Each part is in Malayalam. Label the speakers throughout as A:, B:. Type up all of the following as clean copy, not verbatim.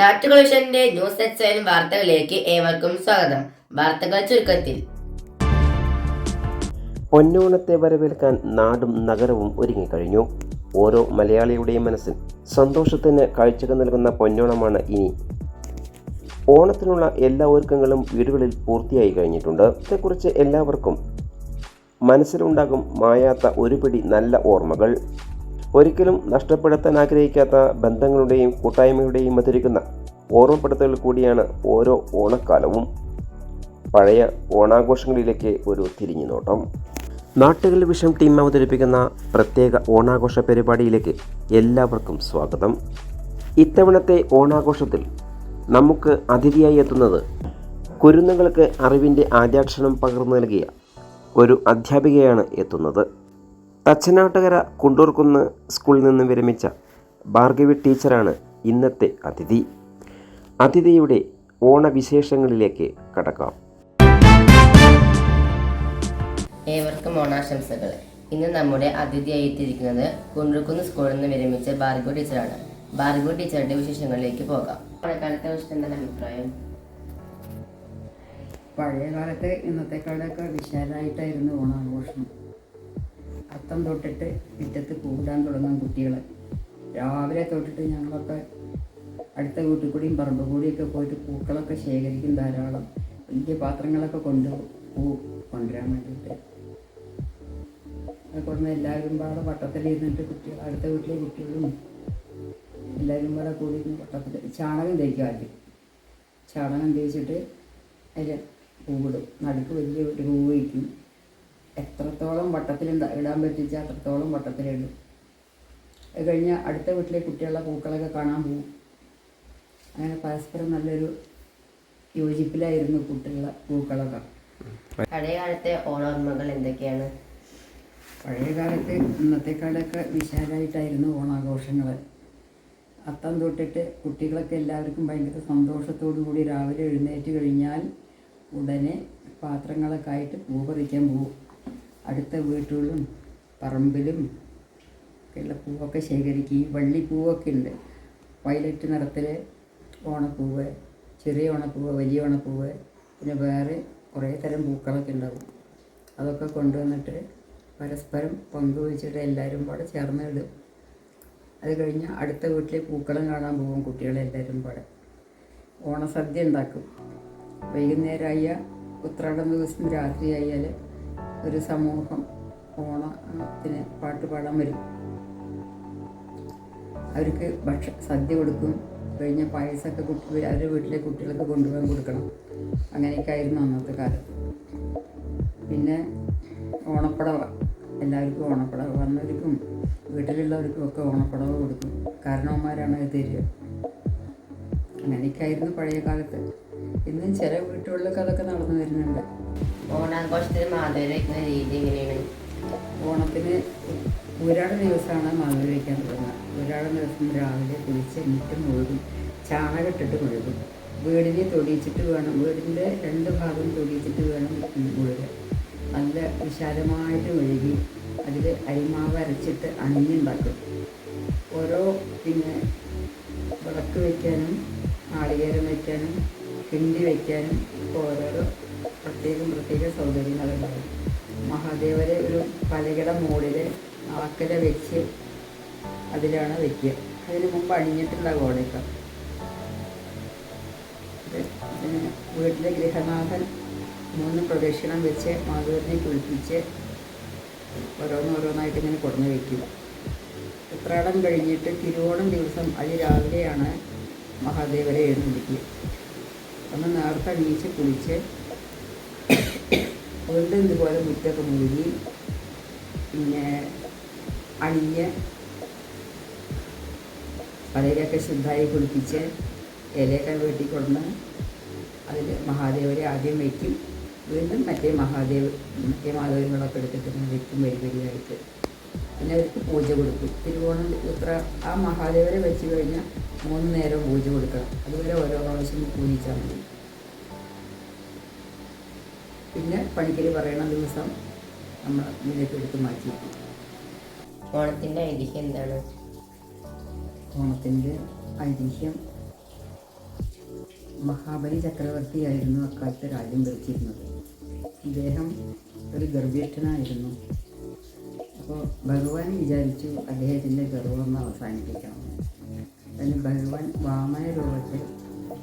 A: നാട്ടുകളൂഷന്റെ ന്യൂസ് സെക്ഷൻ വാർത്തകളിലേക്ക് ഏവർക്കും സ്വാഗതം. വാർത്തകൾ ചുരുക്കത്തിൽ.
B: പൊന്നോണത്തെ വരവേൽക്കാൻ നാടും നഗരവും ഒരുങ്ങിക്കഴിഞ്ഞു. ഓരോ മലയാളിയുടെയും മനസ്സിൽ സന്തോഷത്തിന് കാഴ്ചകൾ നൽകുന്ന പൊന്നോണമാണ് ഇനി. ഓണത്തിനുള്ള എല്ലാ ഒരുക്കങ്ങളും വീടുകളിൽ പൂർത്തിയായി കഴിഞ്ഞിട്ടുണ്ട്. ഇതേക്കുറിച്ച് എല്ലാവർക്കും മനസ്സിലുണ്ടാകും മായാത്ത ഒരു പിടി നല്ല ഓർമ്മകൾ. ഒരിക്കലും നഷ്ടപ്പെടുത്താൻ ആഗ്രഹിക്കാത്ത ബന്ധങ്ങളുടെയും കൂട്ടായ്മയുടെയും മധുരിക്കുന്ന ഓർമ്മപ്പെടുത്തലുകൾ കൂടിയാണ് ഓരോ ഓണക്കാലവും. പഴയ ഓണാഘോഷങ്ങളിലേക്ക് ഒരു തിരിഞ്ഞുനോട്ടം. നാട്ടുകൾ വിഷം ടീം അവതരിപ്പിക്കുന്ന പ്രത്യേക ഓണാഘോഷ പരിപാടിയിലേക്ക് എല്ലാവർക്കും സ്വാഗതം. ഇത്തവണത്തെ ഓണാഘോഷത്തിൽ നമുക്ക് അതിഥിയായി എത്തുന്നത് കുരുന്നുകൾക്ക് അറിവിൻ്റെ ആദ്യാക്ഷരം പകർന്നു നൽകിയ ഒരു അധ്യാപികയാണ് എത്തുന്നത്. തച്ചനാട്ടുകര കുണ്ടൂർക്കുന്ന് സ്കൂളിൽ നിന്ന് വിരമിച്ച ഭാർഗവി ടീച്ചറാണ് ഇന്നത്തെ അതിഥി. അതിഥിയുടെ ഓണവിശേഷങ്ങളിലേക്ക് കടക്കാം.
A: ഏവർക്കും ഓണാശംസകൾ. ഇന്ന് നമ്മുടെ അതിഥിയായി എത്തിയിരിക്കുന്നത് കുണ്ടൂർക്കുന്ന് സ്കൂളിൽ നിന്ന് വിരമിച്ച ഭാർഗവി ടീച്ചറാണ്. ഭാർഗവി ടീച്ചറുടെ വിശേഷങ്ങളിലേക്ക് പോകാം. ഓണക്കാലത്തെ കുറിച്ച് എന്താണ് അഭിപ്രായം?
C: പഴയ കാലത്ത് ഇന്നത്തെക്കാളൊക്കെ വിശാലമായിട്ടായിരുന്നു ഓണാഘോഷം. അത്തം തൊട്ടിട്ട് മുറ്റത്ത് കൂടാൻ തുടങ്ങും കുട്ടികൾ. രാവിലെ തൊട്ടിട്ട് ഞങ്ങളൊക്കെ അടുത്ത വീട്ടിൽ കൂടിയും പറമ്പ് കൂടിയൊക്കെ പോയിട്ട് പൂക്കളൊക്കെ ശേഖരിക്കും. ധാരാളം വലിയ പാത്രങ്ങളൊക്കെ കൊണ്ടുവരാൻ വേണ്ടിയിട്ട് അത് കൊണ്ടുവന്ന് എല്ലാവരും പാടെ വട്ടത്തിലിരുന്നിട്ട് കുട്ടികൾ, അടുത്ത വീട്ടിലെ കുട്ടികളും എല്ലാവരും പാടെ കൂടി വട്ടത്തിൽ ചാണകം തേക്കും. ആദ്യം ചാണകം തേച്ചിട്ട് അതിൽ പൂവിടും. നടുക്ക് വലിയ ഒരു പൂവ് വയ്ക്കും. എത്രത്തോളം വട്ടത്തിൽ ഇടാൻ പറ്റിച്ചാൽ അത്രത്തോളം വട്ടത്തിലിടും. അത് കഴിഞ്ഞ് അടുത്ത വീട്ടിലെ കുട്ടികളുടെ പൂക്കളൊക്കെ കാണാൻ പോകും. അങ്ങനെ പരസ്പരം നല്ലൊരു യോജിപ്പിലായിരുന്നു കുട്ടികളുടെ പൂക്കളൊക്കെ.
A: പഴയ കാലത്തെ ഓണോർമ്മകൾ എന്തൊക്കെയാണ്?
C: പഴയ കാലത്ത് ഇന്നത്തെക്കാളൊക്കെ വിശാലമായിട്ടായിരുന്നു ഓണാഘോഷങ്ങൾ. അത്തം തൊട്ടിട്ട് കുട്ടികളൊക്കെ എല്ലാവർക്കും ഭയങ്കര സന്തോഷത്തോടു കൂടി രാവിലെ എഴുന്നേറ്റ് കഴിഞ്ഞാൽ ഉടനെ പാത്രങ്ങളൊക്കെ ആയിട്ട് പൂ പറിക്കാൻ പോകും. അടുത്ത വീട്ടുകളിലും പറമ്പിലും ഒക്കെയുള്ള പൂവൊക്കെ ശേഖരിക്കും. ഈ വള്ളിപ്പൂവൊക്കെ ഉണ്ട്. വയലറ്റ് നിറത്തിൽ ഓണപ്പൂവ്, ചെറിയ ഓണപ്പൂവ്, വലിയ ഓണപ്പൂവ്, പിന്നെ വേറെ കുറേ തരം പൂക്കളൊക്കെ ഉണ്ടാവും. അതൊക്കെ കൊണ്ടുവന്നിട്ട് പരസ്പരം പങ്കുവെച്ചിട്ട് എല്ലാവരും പാടെ ചേർന്ന് ഇടും. അത് കഴിഞ്ഞ് അടുത്ത വീട്ടിലെ പൂക്കളം കാണാൻ പോകും കുട്ടികളെല്ലാവരും പാടെ. ഓണസദ്യ ഉണ്ടാക്കും. വൈകുന്നേരമായ ഉത്രാടം ദിവസം രാത്രിയായാൽ ഒരു സമൂഹം ഓണത്തിന് പാട്ട് പാടാൻ വരും. അവർക്ക് സദ്യ കൊടുക്കും. കഴിഞ്ഞ പായസമൊക്കെ അവരുടെ വീട്ടിലെ കുട്ടികൾക്ക് കൊണ്ടുപോകാൻ കൊടുക്കണം. അങ്ങനെയൊക്കെ ആയിരുന്നു അന്നത്തെ കാലത്ത്. പിന്നെ ഓണപ്പടവ, എല്ലാവർക്കും ഓണപ്പടവ, വന്നവർക്കും വീട്ടിലുള്ളവർക്കും ഒക്കെ ഓണപ്പടവ കൊടുക്കും. കാരണവന്മാരാണ് അത് തരിക. അങ്ങനെയൊക്കെ ആയിരുന്നു പഴയ കാലത്ത്. ഇന്നും ചില വീട്ടുകളിലൊക്കെ അതൊക്കെ നടന്നു വരുന്നുണ്ട്.
A: ഓണാഘോഷത്തിന് മാധവ വയ്ക്കുന്ന രീതി എങ്ങനെയാണ്?
C: ഓണത്തിന് ഊരാട ദിവസമാണ് മാധവ വയ്ക്കാൻ തുടങ്ങുക. ഊരാട ദിവസം രാവിലെ കുളിച്ച് മുറ്റം മുഴുകും. ചാണകട്ടിട്ട് മുഴുകും. വീടിനെ തൊടിയിച്ചിട്ട് വേണം, വീടിൻ്റെ രണ്ട് ഭാഗം തൊടിയിച്ചിട്ട് വേണം മുഴുകൻ. നല്ല വിശാലമായിട്ട് മുഴുകി അതിൽ അരിമാവ് അരച്ചിട്ട് അണിഞ്ഞുണ്ടാക്കും. ഓരോ പിന്നെ വിളക്ക് വയ്ക്കാനും നാളികേരം വയ്ക്കാനും കിണ്ടി വയ്ക്കാനും ഓരോരോ പ്രത്യേക സൗകര്യങ്ങളുണ്ടാകും. മഹാദേവരെ ഒരു പലകയുടെ മുകളിൽ ആക്കല വെച്ച് അതിലാണ് വയ്ക്കുക. അതിന് മുമ്പ് അണിഞ്ഞിട്ടുണ്ടാകും അവിടെയൊക്കെ. വീട്ടിലെ ഗൃഹനാഥൻ 3 പ്രദക്ഷിണം വെച്ച് മാധവനെ കുളിപ്പിച്ച് ഓരോന്നോരോന്നായിട്ട് ഇങ്ങനെ കൊടുന്ന് വയ്ക്കും. ഉത്രാടം കഴിഞ്ഞിട്ട് തിരുവോണം ദിവസം അതിരാവിലെയാണ് മഹാദേവരെ എഴുന്നള്ളിക്കുക. അന്ന് നേരത്തെ അണിയിച്ച് കുളിച്ച് വീണ്ടും ഇതുപോലെ മുറ്റൊക്കെ മൂടി പിന്നെ അണിഞ്ഞ് പലരൊക്കെ ശുദ്ധമായി കുളിപ്പിച്ച് ഇലയൊക്കെ വെട്ടിക്കൊടുന്ന് അതിൽ മഹാദേവരെ ആദ്യം വയ്ക്കും. വീണ്ടും മറ്റേ മാധവങ്ങളൊക്കെ എടുത്തിട്ട് വയ്ക്കും വരിയായിട്ട്. പിന്നെ അവർക്ക് പൂജ കൊടുക്കും. തിരുവോണം ആ മഹാദേവരെ വെച്ച് കഴിഞ്ഞാൽ 3 നേരം പൂജ കൊടുക്കണം. അതുവരെ ഓരോ പ്രാവശ്യം പൂജിച്ചാൽ മതി. പിന്നെ പണിക്കര് പറയണ ദിവസം നമ്മൾ ഇതിലേക്ക് എടുത്ത് മാറ്റി.
A: ഓണത്തിൻ്റെ ഐതിഹ്യം എന്താണ്?
C: ഓണത്തിൻ്റെ ഐതിഹ്യം മഹാബലി ചക്രവർത്തിയായിരുന്നു അക്കാലത്ത് രാജ്യം ഭരിച്ചിരുന്നത്. ഇദ്ദേഹം ഒരു ഗർഭിഷ്ഠനായിരുന്നു. അപ്പോൾ ഭഗവാൻ വിചാരിച്ചു അദ്ദേഹത്തിൻ്റെ ഗർവം അവസാനിപ്പിക്കണം. അതിന് ഭഗവാൻ വാമന രൂപത്തിൽ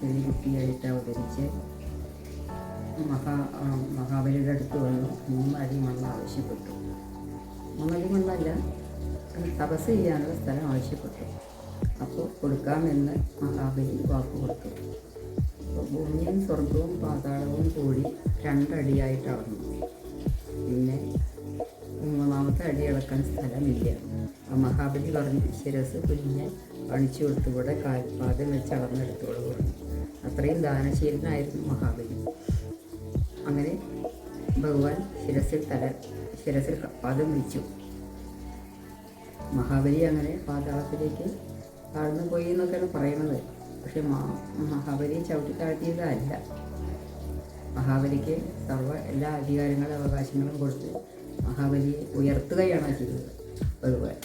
C: ചെറിയ കുട്ടിയായിട്ട് അവതരിച്ച് മഹാബലിയുടെ അടുത്ത് വന്നു 3 അടി മണ്ണ് ആവശ്യപ്പെട്ടു. 3 അടി മണ്ണല്ല, തപസ് ചെയ്യാനുള്ള സ്ഥലം ആവശ്യപ്പെട്ടു. അപ്പോൾ കൊടുക്കാമെന്ന് മഹാബലി വാക്ക് കൊടുത്തു. അപ്പോൾ ഭൂമിയും സ്വർഗവും പാതാളവും കൂടി 2 അടിയായിട്ട് അളന്നു. പിന്നെ 3ാമത്തെ അടി ഇളക്കാൻ സ്ഥലമില്ല. ആ മഹാബലി പറഞ്ഞു, ശിരസ് കുഞ്ഞ് കാണിച്ചു കൊടുത്തുകൂടെ കാൽപാദം വെച്ച് അളന്നെടുത്തോളൂ പറഞ്ഞു. അത്രയും ദാനശീലനായിരുന്നു മഹാബലി. അങ്ങനെ ഭഗവാൻ ശിരസിൽ പാദം വെച്ചു. മഹാബലി അങ്ങനെ പാതാളത്തിലേക്ക് താഴ്ന്നു പോയി എന്നൊക്കെയാണ് പറയുന്നത്. പക്ഷെ മഹാബലി ചവിട്ടി താഴ്ത്തിയതല്ല. മഹാബലിക്ക് എല്ലാ അധികാരങ്ങളും അവകാശങ്ങളും കൊടുത്ത് മഹാബലിയെ ഉയർത്തുകയാണ് ചെയ്തത് ഭഗവാൻ.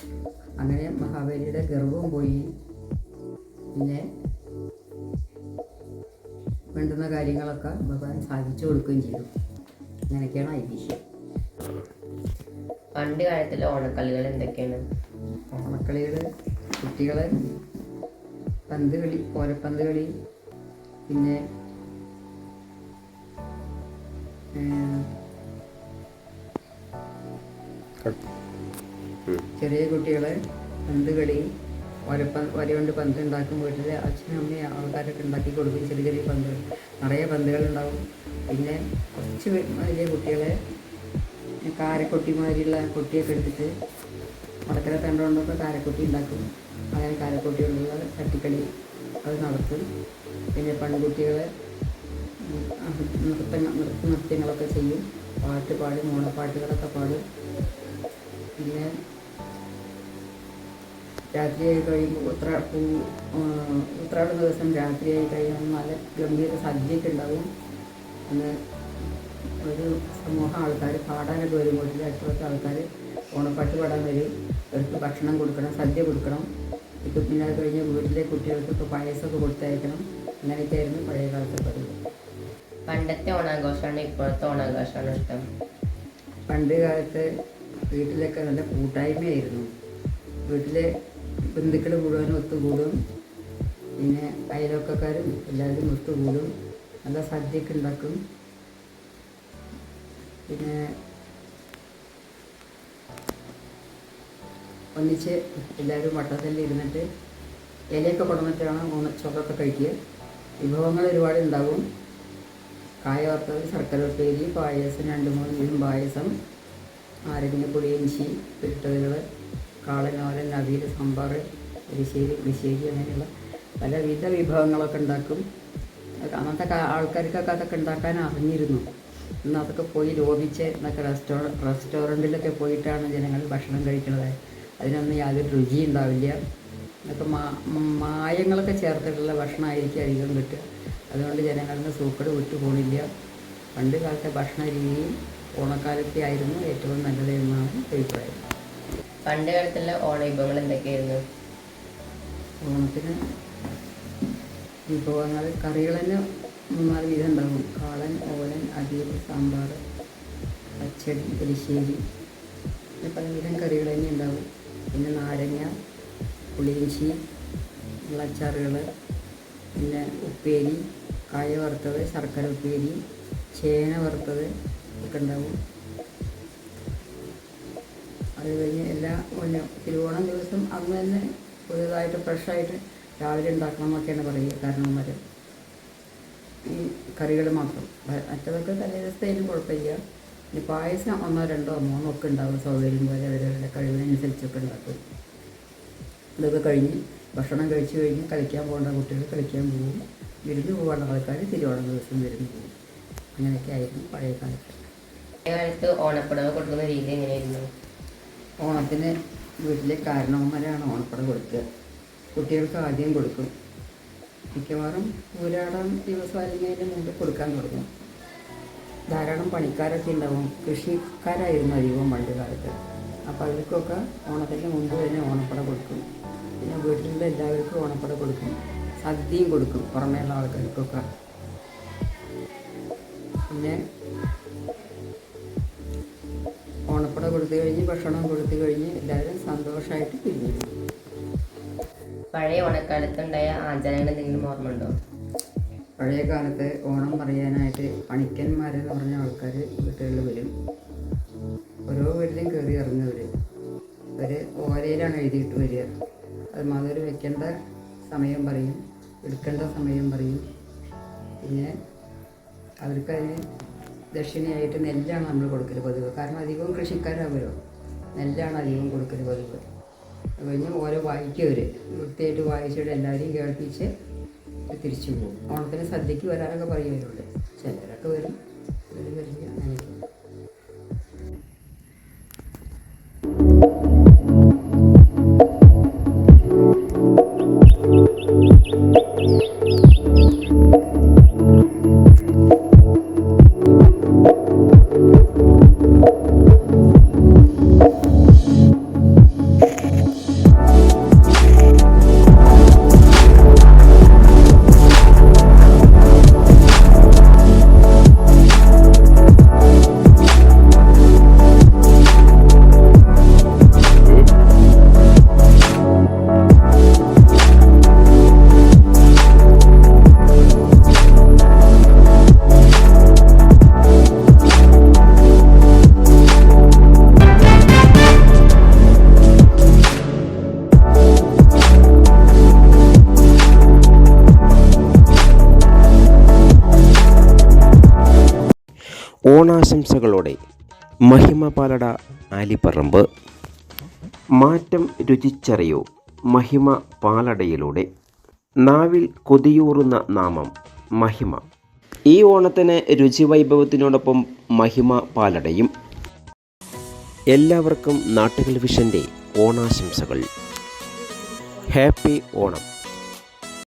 C: അങ്ങനെ മഹാബലിയുടെ ഗർവവും പോയി. പിന്നെ വേണ്ടുന്ന കാര്യങ്ങളൊക്കെ ഭഗവാൻ സാധിച്ചു കൊടുക്കുകയും ചെയ്തു. അങ്ങനെയൊക്കെയാണ് ഐതിഹ്യം.
A: പണ്ട് കാലത്തിലെ ഓണക്കളികൾ എന്തൊക്കെയാണ്?
C: ഓണക്കളികൾ കുട്ടികൾ പന്ത് കളി, ഓലപ്പന്ത് കളി, പിന്നെ ചെറിയ കുട്ടികളെ പന്ത് കളി, വരകൊണ്ട് പന്ത് ഉണ്ടാക്കും. വീട്ടിൽ അച്ഛനും അമ്മയും ആൾക്കാരൊക്കെ ഉണ്ടാക്കി കൊടുക്കും. ചെറിയ ചെറിയ പന്തുകൾ, നിറയെ പന്തുകളുണ്ടാവും. പിന്നെ കുറച്ച് വലിയ കുട്ടികളെ കാരക്കൊട്ടിമാരിയുള്ള കൊട്ടിയൊക്കെ എടുത്തിട്ട് വടക്കര തണ്ടുകൊണ്ടൊക്കെ കാരക്കൊട്ടി ഉണ്ടാക്കും. അങ്ങനെ കാരക്കൊട്ടികളുള്ള തട്ടിക്കളി അത് നടത്തും. പിന്നെ പെൺകുട്ടികളെ നൃത്യങ്ങളൊക്കെ ചെയ്യും. പാട്ട് പാടും, ഓണപ്പാട്ടുകളൊക്കെ പാടും. പിന്നെ രാത്രിയായി കഴിയുമ്പോൾ ഉത്രാട ദിവസം രാത്രിയായി കഴിയുമ്പോൾ നല്ല ഗംഭീര സദ്യയൊക്കെ ഉണ്ടാവും. അന്ന് ഒരു സമൂഹം ആൾക്കാർ പാടാനൊക്കെ വരും. വീട്ടിലെ അടുത്തുള്ള ആൾക്കാർ ഓണപ്പാട്ട് പാടാൻ വരും. അവർക്ക് ഭക്ഷണം കൊടുക്കണം, സദ്യ കൊടുക്കണം. ഇപ്പം പിന്നെ അത് കഴിഞ്ഞ് വീട്ടിലെ കുട്ടികൾക്കൊക്കെ പായസമൊക്കെ കൊടുത്തയക്കണം. അങ്ങനെയൊക്കെയായിരുന്നു പഴയ കാലത്തെ പതിവ്.
A: പണ്ടത്തെ ഓണാഘോഷമാണ് ഇപ്പോഴത്തെ ഓണാഘോഷമാണ് ഇഷ്ടം?
C: പണ്ട് കാലത്ത് വീട്ടിലൊക്കെ നല്ല കൂട്ടായ്മയായിരുന്നു. വീട്ടിലെ ബന്ധുക്കൾ മുഴുവനും ഒത്തുകൂടും. പിന്നെ അയൽവക്കക്കാരും എല്ലാവരും ഒത്തുകൂടും. നല്ല സദ്യയൊക്കെ ഉണ്ടാക്കും. പിന്നെ ഒന്നിച്ച് എല്ലാവരും വട്ടത്തിൽ ഇരുന്നിട്ട് ഇലയൊക്കെ കൊണ്ടുവന്നിട്ടാണ് ചോറൊക്കെ കഴിക്കുക. വിഭവങ്ങൾ ഒരുപാട് ഉണ്ടാവും. കായ വറുത്തത്, ശർക്കര ഉപ്പേരി, പായസം, 2-3 വീതം പായസം, നാരങ്ങ പുളിയിഞ്ചി, പിട്ടതുകൾ, കാളനോരൻ, അവിയൽ, സാമ്പാർ, പുളിശ്ശേരി അങ്ങനെയുള്ള പലവിധ വിഭവങ്ങളൊക്കെ ഉണ്ടാക്കും. അന്നത്തെ ആൾക്കാർക്കൊക്കെ അതൊക്കെ ഉണ്ടാക്കാൻ അറിഞ്ഞിരുന്നു. ഇന്ന് അതൊക്കെ പോയി ലോപിച്ച് എന്നൊക്കെ റെസ്റ്റോറൻറ്റിലൊക്കെ പോയിട്ടാണ് ജനങ്ങൾ ഭക്ഷണം കഴിക്കുന്നത്. അതിനൊന്നും യാതൊരു രുചി ഉണ്ടാവില്ല. അതൊക്കെ മായങ്ങളൊക്കെ ചേർത്തിട്ടുള്ള ഭക്ഷണമായിരിക്കും അധികം കിട്ടുക. അതുകൊണ്ട് ജനങ്ങളുടെ സൂക്കട് വിട്ടു പോണില്ല. പണ്ട് കാലത്തെ ഭക്ഷണ രീതി ഓണക്കാലത്തെ ആയിരുന്നു ഏറ്റവും നല്ലത് എന്നാണ് അഭിപ്രായം.
A: പണ്ട് കാലത്തുള്ള ഓണവിഭവങ്ങൾ എന്തൊക്കെയായിരുന്നു?
C: ഓണത്തിന് വിഭവങ്ങൾ കറികൾ തന്നെ 3-4 വീതം ഉണ്ടാകും. കാളൻ, ഓലൻ, അവിയൽ, സാമ്പാർ, പച്ചടി, പുളിശ്ശേരി, പിന്നെ പലവിധം കറികൾ തന്നെ ഉണ്ടാകും. പിന്നെ നാരങ്ങ, പുളിയിഞ്ചി, അച്ചാറുകൾ, പിന്നെ ഉപ്പേരി, കായ വറുത്തത്, ശർക്കര ഉപ്പേരി, ചേന വറുത്തത് ഒക്കെ ഉണ്ടാവും. അത് കഴിഞ്ഞ് തിരുവോണം ദിവസം അന്ന് തന്നെ പുതിയതായിട്ട് ഫ്രഷായിട്ട് രാവിലെ ഉണ്ടാക്കണം എന്നൊക്കെയാണ് പറയുക കാരണവന്മാർ. ഈ കറികൾ മാത്രം, മറ്റതൊക്കെ തലേ ദിവസത്തേനും കുഴപ്പമില്ല. ഇനി പായസം 1, 2, 3 ഒക്കെ ഉണ്ടാവും. സൗകര്യം പോലെ അവരവരുടെ കഴിവിനനുസരിച്ചൊക്കെ ഉണ്ടാക്കും. ഇതൊക്കെ കഴിഞ്ഞ് ഭക്ഷണം കഴിച്ച് കഴിഞ്ഞ് കളിക്കാൻ പോകേണ്ട കുട്ടികൾ കളിക്കാൻ പോകും. വിരുന്ന് പോകേണ്ട ആൾക്കാർ തിരുവോണം ദിവസം വിരുന്ന് പോകും. അങ്ങനെയൊക്കെ ആയിരുന്നു പഴയ കാലത്ത്.
A: പഴയ കാലത്ത് ഓണപ്പുടവ കൊടുക്കുന്ന രീതി എങ്ങനെയായിരുന്നു?
C: ഓണത്തിന് വീട്ടിലെ കാരണവന്മാരാണ് ഓണപ്പുടവ കൊടുക്കുക. കുട്ടികൾക്ക് ആദ്യം കൊടുക്കും. മിക്കവാറും ഊരാടം ദിവസം അല്ലെങ്കിൽ അതിന് മുമ്പ് കൊടുക്കാൻ തുടങ്ങും. ധാരാളം പണിക്കാരൊക്കെ ഉണ്ടാവും. കൃഷിക്കാരായിരുന്നു അധികവും പണ്ട് കാലത്ത്. അപ്പോൾ അവർക്കൊക്കെ ഓണത്തിന് മുമ്പ് തന്നെ ഓണപ്പട കൊടുക്കും. പിന്നെ വീട്ടിലുള്ള എല്ലാവർക്കും ഓണപ്പട കൊടുക്കും. സദ്യയും കൊടുക്കും പുറമേയുള്ള ആൾക്കാർക്കൊക്കെ. പിന്നെ ഓണപ്പട കൊടുത്തു കഴിഞ്ഞ് ഭക്ഷണം കൊടുത്തു കഴിഞ്ഞ് എല്ലാവരും സന്തോഷമായിട്ട് പിരിഞ്ഞു.
A: പഴയ ഓണക്കാലത്തുണ്ടായ ആചാരങ്ങൾ എന്തെങ്കിലും ഓർമ്മ ഉണ്ടോ?
C: പഴയ കാലത്ത് ഓണം പറയാനായിട്ട് പണിക്കന്മാരെന്ന് പറഞ്ഞ ആൾക്കാർ വീട്ടുകളിൽ വരും. ഓരോ വീട്ടിലും കയറി ഇറങ്ങുന്നവർ ഒരു ഓലയിലാണ് എഴുതിയിട്ട് വരിക. അത് മതിൽ വെക്കേണ്ട സമയം പറയും, എടുക്കേണ്ട സമയം പറയും. പിന്നെ അവർക്കതിന് ദക്ഷിണയായിട്ട് നെല്ലാണ് നമ്മൾ കൊടുക്കൽ പതിവ്. കാരണം അധികവും കൃഷിക്കാരാകുമല്ലോ, നെല്ലാണ് അധികം കൊടുക്കൽ പതിവ്. അത് കഴിഞ്ഞ് ഓരോ വായിക്കവർ വൃത്തിയായിട്ട് വായിച്ചിട്ട് എല്ലാവരെയും കേൾപ്പിച്ച് തിരിച്ചു പോകും. ഓണത്തിന് സദ്യക്ക് വരാനൊക്കെ പറയുന്നവരുണ്ട്, ചിലരൊക്കെ വരും, ചിലർ വരില്ല, അങ്ങനെ.
B: ഓണാശംസകളോടെ മഹിമ പാലട ആലിപ്പറമ്പ്. മാറ്റം രുചിച്ചറിയൂ മഹിമ പാലടയിലൂടെ. നാവിൽ കൊതിയൂറുന്ന നാമം മഹിമ. ഈ ഓണത്തിന് രുചിവൈഭവത്തിനോടൊപ്പം മഹിമ പാലടയും. എല്ലാവർക്കും നാട്ടുകൽ വിഷൻ്റെ ഓണാശംസകൾ. ഹാപ്പി ഓണം.